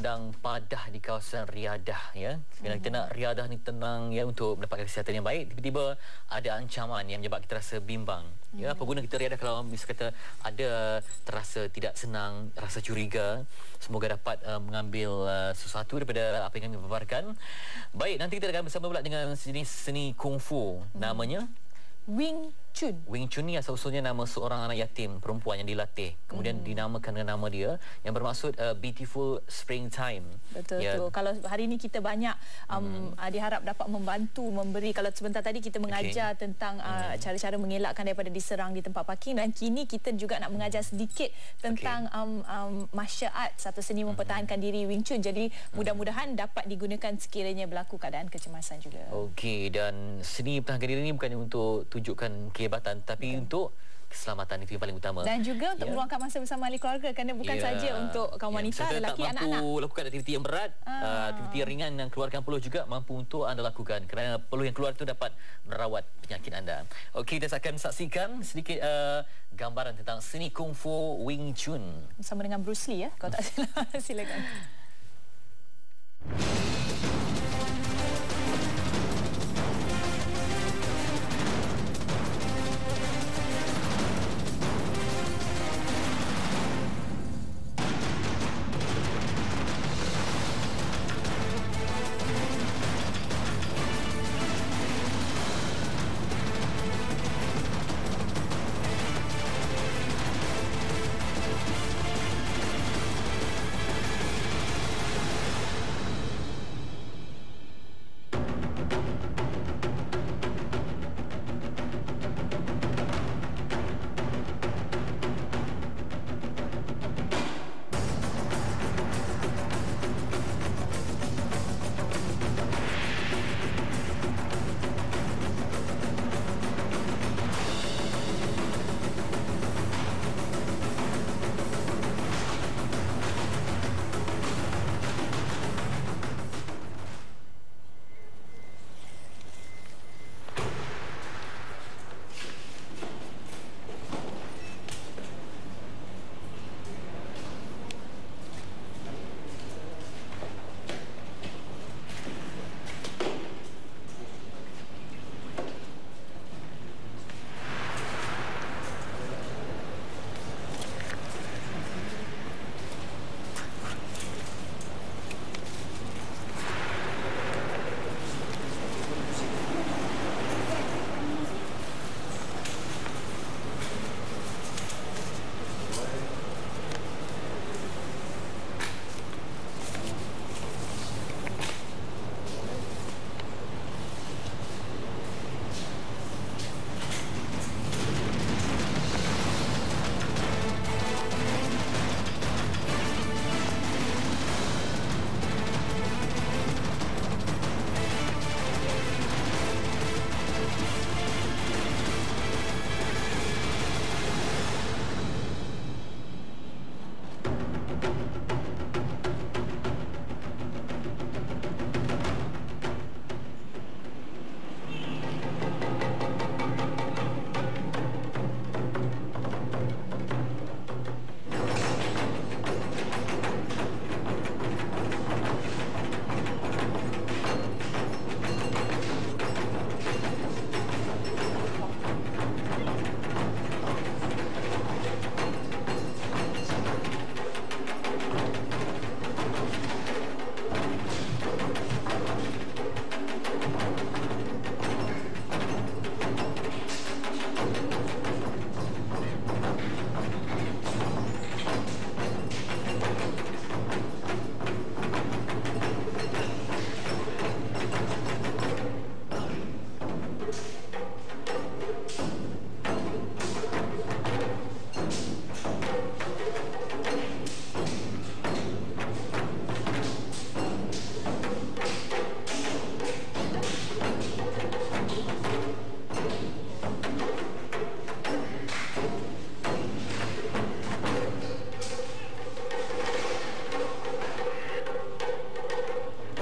Sumedang padah di kawasan riadah ya. Bila kita nak riadah ni tenang ya untuk mendapatkan kesihatan yang baik, tiba-tiba ada ancaman yang menyebabkan kita rasa bimbang. Ya, pengguna kita riadah kalau misalnya kata ada terasa tidak senang, rasa curiga, semoga dapat mengambil sesuatu daripada apa yang kami paparkan. Baik, nanti kita akan bersama pula dengan jenis seni kungfu namanya Chun. Wing Chun ni asal-usulnya nama seorang anak yatim perempuan yang dilatih. Kemudian dinamakan dengan nama dia yang bermaksud beautiful springtime. Betul tu. Kalau hari ini kita banyak diharap dapat membantu, memberi. Kalau sebentar tadi kita mengajar tentang cara-cara mengelakkan daripada diserang di tempat parking, dan kini kita juga nak mengajar sedikit tentang martial arts atau seni mempertahankan diri Wing Chun. Jadi mudah-mudahan dapat digunakan sekiranya berlaku keadaan kecemasan juga. Okey, dan seni pertahankan diri ini bukannya untuk tunjukkan kehebatan, tapi untuk keselamatan itu yang paling utama. Dan juga untuk meluangkan masa bersama ahli keluarga, kerana bukan saja untuk kaum wanita, lelaki, anak-anak. Tak mampu lakukan aktiviti yang berat, aktiviti yang ringan yang keluarkan peluh juga mampu untuk anda lakukan, kerana peluh yang keluar itu dapat merawat penyakit anda. Okey, kita akan saksikan sedikit gambaran tentang seni kungfu Wing Chun bersama dengan Bruce Lee ya, kalau tak salah. Silakan.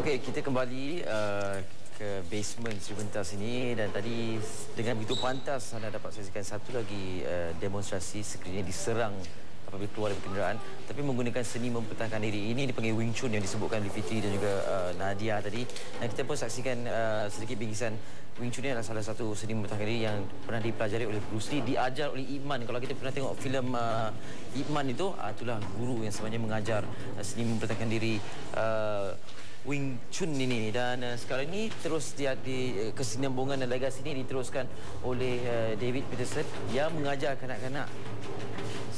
Okey, kita kembali ke basement sebentar sini, dan tadi dengan begitu pantas anda dapat saksikan satu lagi demonstrasi sekiranya diserang apabila keluar dari kenderaan, tapi menggunakan seni mempertahankan diri. Ini dipanggil Wing Chun yang disebutkan oleh Fitri dan juga Nadia tadi. Dan kita pun saksikan sedikit bingkisan. Wing Chun ini adalah salah satu seni mempertahankan diri yang pernah dipelajari oleh Bruce Lee, diajar oleh Ip Man. Kalau kita pernah tengok filem Ip Man itu, itulah guru yang sebenarnya mengajar seni mempertahankan diri Wing Chun ini. Dan sekarang ini terus di kesinambungan dan legasi ini diteruskan oleh David Peterson yang mengajar kanak-kanak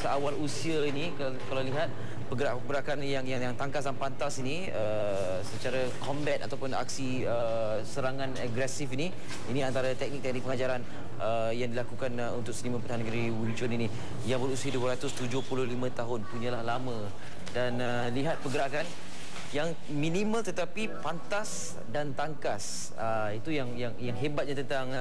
seawal usia ini. Kalau lihat pergerakan yang tangkas dan pantas ini secara combat ataupun aksi serangan agresif ini antara teknik-teknik pengajaran yang dilakukan untuk seni mempertahankan diri Wing Chun ini yang berusia 275 tahun, punyalah lama. Dan lihat pergerakan yang minimal tetapi pantas dan tangkas. Itu yang hebatnya tentang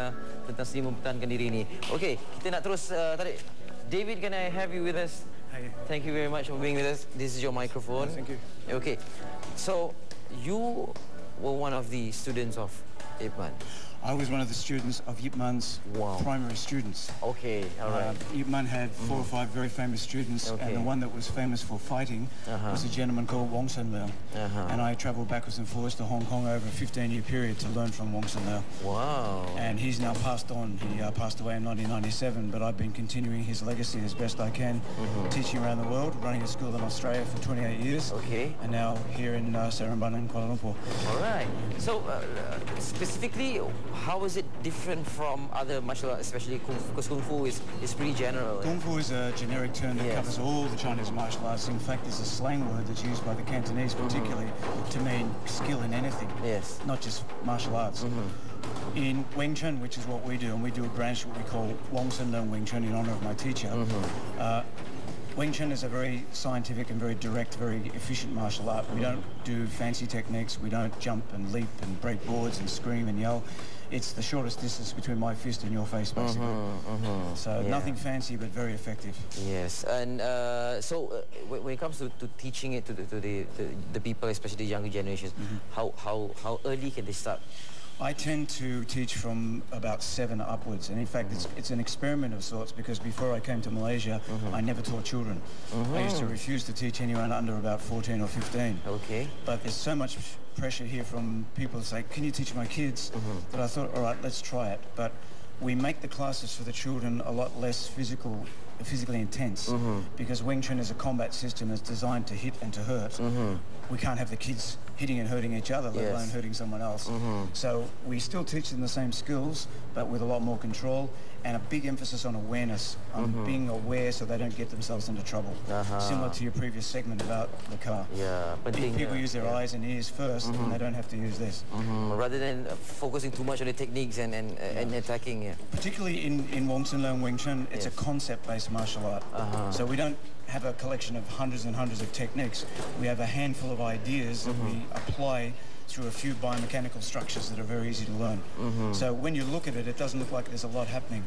seni mempertahankan diri ini. Okey, kita nak terus tarik. David, can I have you with us? Hi. Thank you very much for being with us. This is your microphone. Thank you. Okay, so you were one of the students of Ip Man. I was one of the students of Ip Man's Wow. primary students. Okay, all right. Ip Man had 4 or 5 very famous students, Okay. and the one that was famous for fighting was a gentleman called Wong Leung. And I travelled backwards and forwards to Hong Kong over a 15-year period to learn from Wong Leung. Wow. And he's now passed on. He passed away in 1997, but I've been continuing his legacy as best I can, teaching around the world, running a school in Australia for 28 years, Okay. and now here in Seremban in Kuala Lumpur. All right. So, specifically, how is it different from other martial arts, especially Kung Fu? Because Kung Fu is pretty general. Kung Fu is a generic term that Yes. covers all the Chinese martial arts. In fact, it's a slang word that's used by the Cantonese particularly to mean skill in anything, Yes. not just martial arts. In Wing Chun, which is what we do, and we do a branch what we call Wong Leung Wing Chun in honour of my teacher, Wing Chun is a very scientific and very direct, very efficient martial art. We don't do fancy techniques. We don't jump and leap and break boards and scream and yell. It's the shortest distance between my fist and your face, basically. So Yeah. nothing fancy, but very effective. Yes, and so when it comes to teaching it to the people, especially the younger generations, how early can they start? I tend to teach from about 7 upwards, and in fact it's an experiment of sorts, because before I came to Malaysia I never taught children. I used to refuse to teach anyone under about 14 or 15. Okay. But there's so much pressure here from people to say, can you teach my kids? That I thought, all right, let's try it. But we make the classes for the children a lot less physically intense, because Wing Chun is a combat system that's designed to hit and to hurt. We can't have the kids hitting and hurting each other, let Yes. alone hurting someone else. So we still teach them the same skills, but with a lot more control and a big emphasis on awareness, on being aware so they don't get themselves into trouble. Similar to your previous segment about the car. Yeah, penting. People use their eyes and ears first, and they don't have to use this. Rather than focusing too much on the techniques and attacking. Yeah. Particularly in Wong Leung Wing Chun, it's a concept-based martial art. So we don't have a collection of hundreds and hundreds of techniques. We have a handful of ideas that we apply through a few biomechanical structures that are very easy to learn. So when you look at it, it doesn't look like there's a lot happening,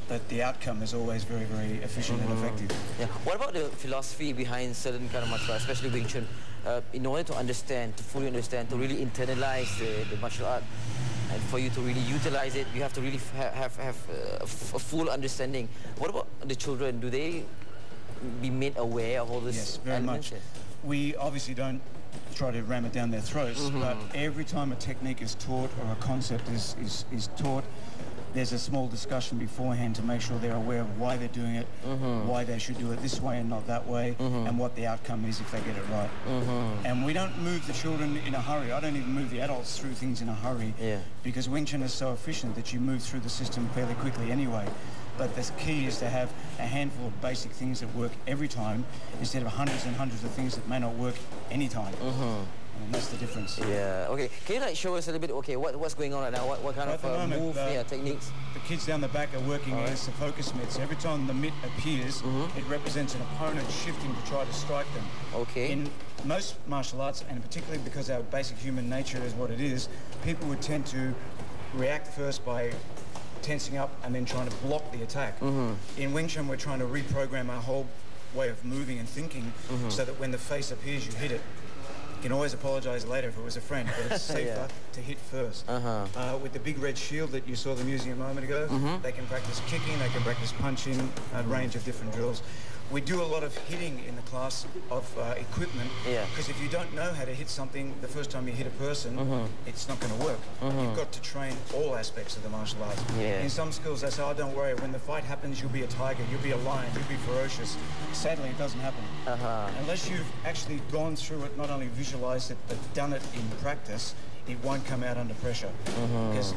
but the outcome is always very, very efficient and effective. Yeah. What about the philosophy behind certain kind of martial arts, especially Wing Chun? In order to understand, to fully understand, to really internalize the martial art, and for you to really utilize it, you have to really have a full understanding. What about the children? Do they be made aware of all this? Yes, very elements? much. We obviously don't try to ram it down their throats, but every time a technique is taught or a concept is taught, there's a small discussion beforehand to make sure they're aware of why they're doing it, why they should do it this way and not that way, and what the outcome is if they get it right. And we don't move the children in a hurry. I don't even move the adults through things in a hurry, because Wing Chun is so efficient that you move through the system fairly quickly anyway. But the key is to have a handful of basic things that work every time, instead of hundreds and hundreds of things that may not work any time. And that's the difference. Yeah. Okay. Can you like show us a little bit? Okay, what's going on right now? What kind At of the moment, move? Techniques. The kids down the back are working as the focus mitts. Every time the mitt appears, it represents an opponent shifting to try to strike them. Okay. In most martial arts, and particularly because our basic human nature is what it is, people would tend to react first by tensing up and then trying to block the attack. In Wing Chun, we're trying to reprogram our whole way of moving and thinking so that when the face appears, you hit it. You can always apologise later if it was a friend, but it's safer to hit first. With the big red shield that you saw them using a moment ago, they can practice kicking, they can practice punching, a range of different drills. We do a lot of hitting in the class of equipment, because if you don't know how to hit something the first time you hit a person, it's not going to work. You've got to train all aspects of the martial arts. In some schools, they say, oh, don't worry, when the fight happens, you'll be a tiger, you'll be a lion, you'll be ferocious. Sadly, it doesn't happen. Unless you've actually gone through it, not only visualized it, but done it in practice, it won't come out under pressure. Because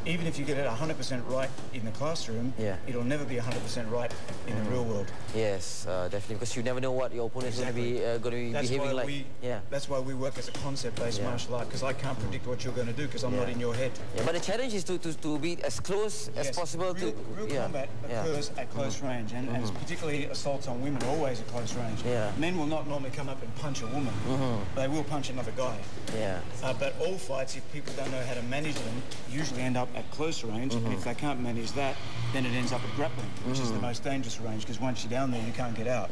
even if you get it 100% right in the classroom, it'll never be 100% right in the real world. Yes, definitely, because you never know what your opponent is going to be behaving like. That's why we work as a concept-based martial art, because I can't predict what you're going to do, because I'm not in your head. But the challenge is to be as close as possible to... Real combat occurs at close range, and particularly assaults on women are always at close range. Men will not normally come up and punch a woman. They will punch another guy. But all fights, if people don't know how to manage them, usually end up at close range, and if they can't manage that, then it ends up at grappling, which is the most dangerous range, because once you're down there, you can't get out.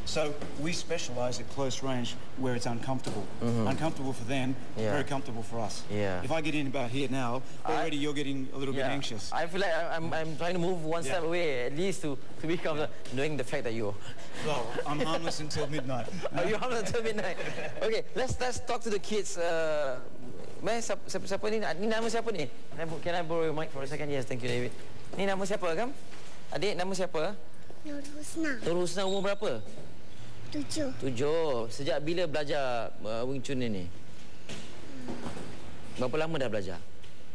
So we specialise at close range where it's uncomfortable. Uncomfortable for them, very comfortable for us. If I get in about here now, already you're getting a little bit anxious. I feel like I'm trying to move one step away, at least to become knowing the fact that you're... Well, I'm harmless until midnight. Oh, you're harmless until midnight. Okay, let's talk to the kids. Siapa ni? Ni nama siapa ni? Can I borrow your mic for a second? Yes, thank you, David. Ni nama siapa, Kam? Adik, nama siapa? Nur Husna. Nur Husna, umur berapa? 7. 7. Sejak bila belajar Wing Chun ni? Berapa lama dah belajar?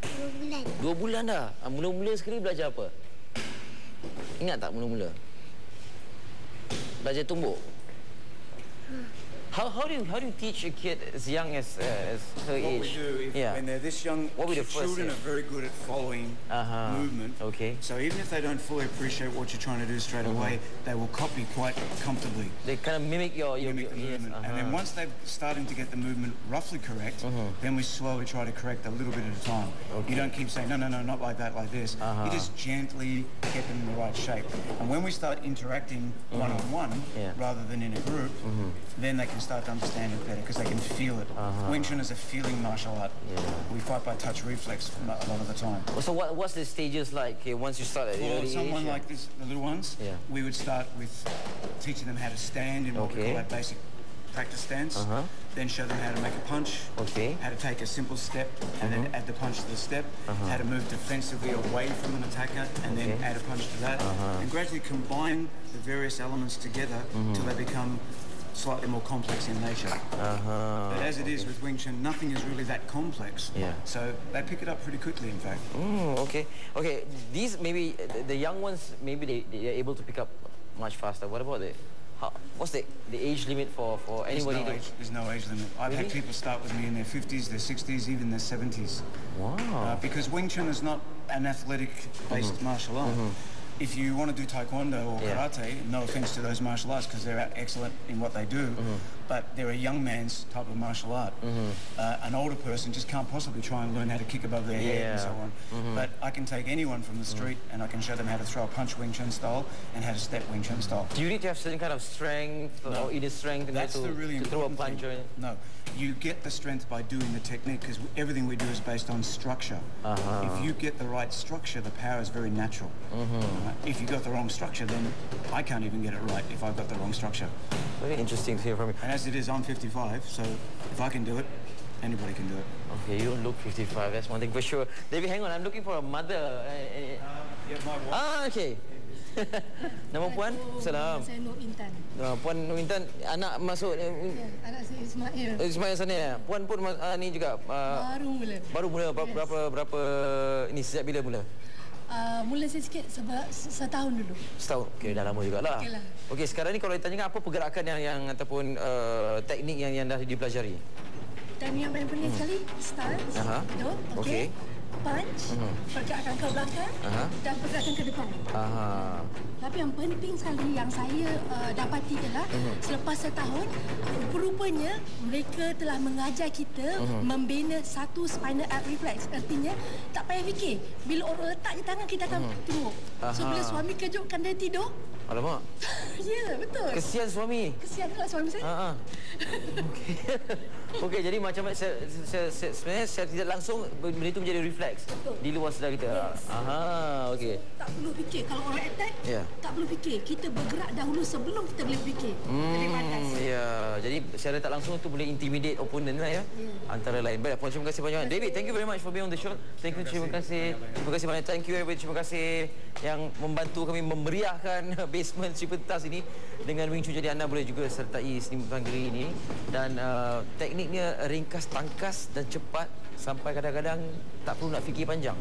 2 bulan. 2 bulan dah? Mula-mula sekali belajar apa? Ingat tak mula-mula? Belajar tumbuk? How do you teach a kid as young as her age? What we do, when they're this young, children are very good at following movement. So even if they don't fully appreciate what you're trying to do straight away, they will copy quite comfortably. They kind of mimic your movement. And then once they're starting to get the movement roughly correct, then we slowly try to correct a little bit at a time. You don't keep saying, no, not like that, like this. You just gently get them in the right shape. And when we start interacting one-on-one, rather than in a group, then they can start to understand it better, because they can feel it. Wing Chun is a feeling martial art. We fight by touch reflex a lot of the time. So what's the stages like once you start at the early age? Someone like this, the little ones, we would start with teaching them how to stand in what we call our basic practice stance. Then show them how to make a punch, how to take a simple step and then add the punch to the step, how to move defensively away from an attacker and then add a punch to that, and gradually combine the various elements together till they become slightly more complex in nature. But as it is with Wing Chun, nothing is really that complex. So they pick it up pretty quickly, in fact. Okay. These maybe the young ones, maybe they're able to pick up much faster. What about what's the age limit for anybody? There's no age limit. I've had people start with me in their 50s, their 60s, even their 70s. Wow. Because Wing Chun is not an athletic-based martial art. If you want to do taekwondo or karate, no offense to those martial arts because they're excellent in what they do, but they're a young man's type of martial art. An older person just can't possibly try and learn how to kick above their head and so on. But I can take anyone from the street and I can show them how to throw a punch Wing Chun style and how to step Wing Chun style. Do you need to have certain kind of strength or inner strength to throw a punch? No. You get the strength by doing the technique, because everything we do is based on structure. If you get the right structure, the power is very natural. If you got the wrong structure, then I can't even get it right if I've got the wrong structure. Very interesting to hear from you. And as it is, I'm 55, so if I can do it, anybody can do it. Okay, you don't look 55, that's one thing for sure. David, hang on, I'm looking for a mother. My wife. Okay. Nama puan? Salam. Saya Nur Intan. Puan Nur Intan, anak masuk... anak saya Ismail. Ismail sana ya? Puan pun ni juga? Baru mula. Berapa ini sejak bila mula? Mula saya sikit setahun dulu. Setahun? Okey, dah lama jugalah. Okey, sekarang ni kalau ditanyakan apa pergerakan yang ataupun teknik yang dah dipelajari? Dan yang paling penting sekali, stance, okey, punch, pergerakan ke belakang dan pergerakan ke depan. Tapi yang penting sekali yang saya dapati ialah selepas setahun, rupanya mereka telah mengajar kita membina satu spinal arc reflex. Artinya tak payah fikir. Bila orang letak je tangan, kita akan tengok. So bila suami kejutkan dia tidur, Alamak. Ya, betul. Kesian suami. Kesianlah suami saya. Okey. Okey, jadi macam sebenarnya secara tidak langsung benda itu menjadi refleks di luar sedar kita. Okey. Tak perlu fikir kalau orang attack. Tak perlu fikir. Kita bergerak dahulu sebelum kita boleh fikir. Lebih panas. Ya, jadi secara tak langsung itu boleh intimidate opponent lah ya. Antara lain. Baik, terima kasih banyak. David, thank you very much for being on the show. Thank you, terima kasih. Terima kasih banyak. Thank you everybody. Terima kasih yang membantu kami memeriahkan basement si pentas ini dengan Wing Chun. Jadi anda boleh juga sertai seni panggeri ini dan tekniknya ringkas, tangkas dan cepat sampai kadang-kadang tak perlu nak fikir panjang.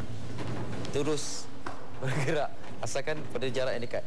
Terus bergerak asalkan pada jarak yang dekat.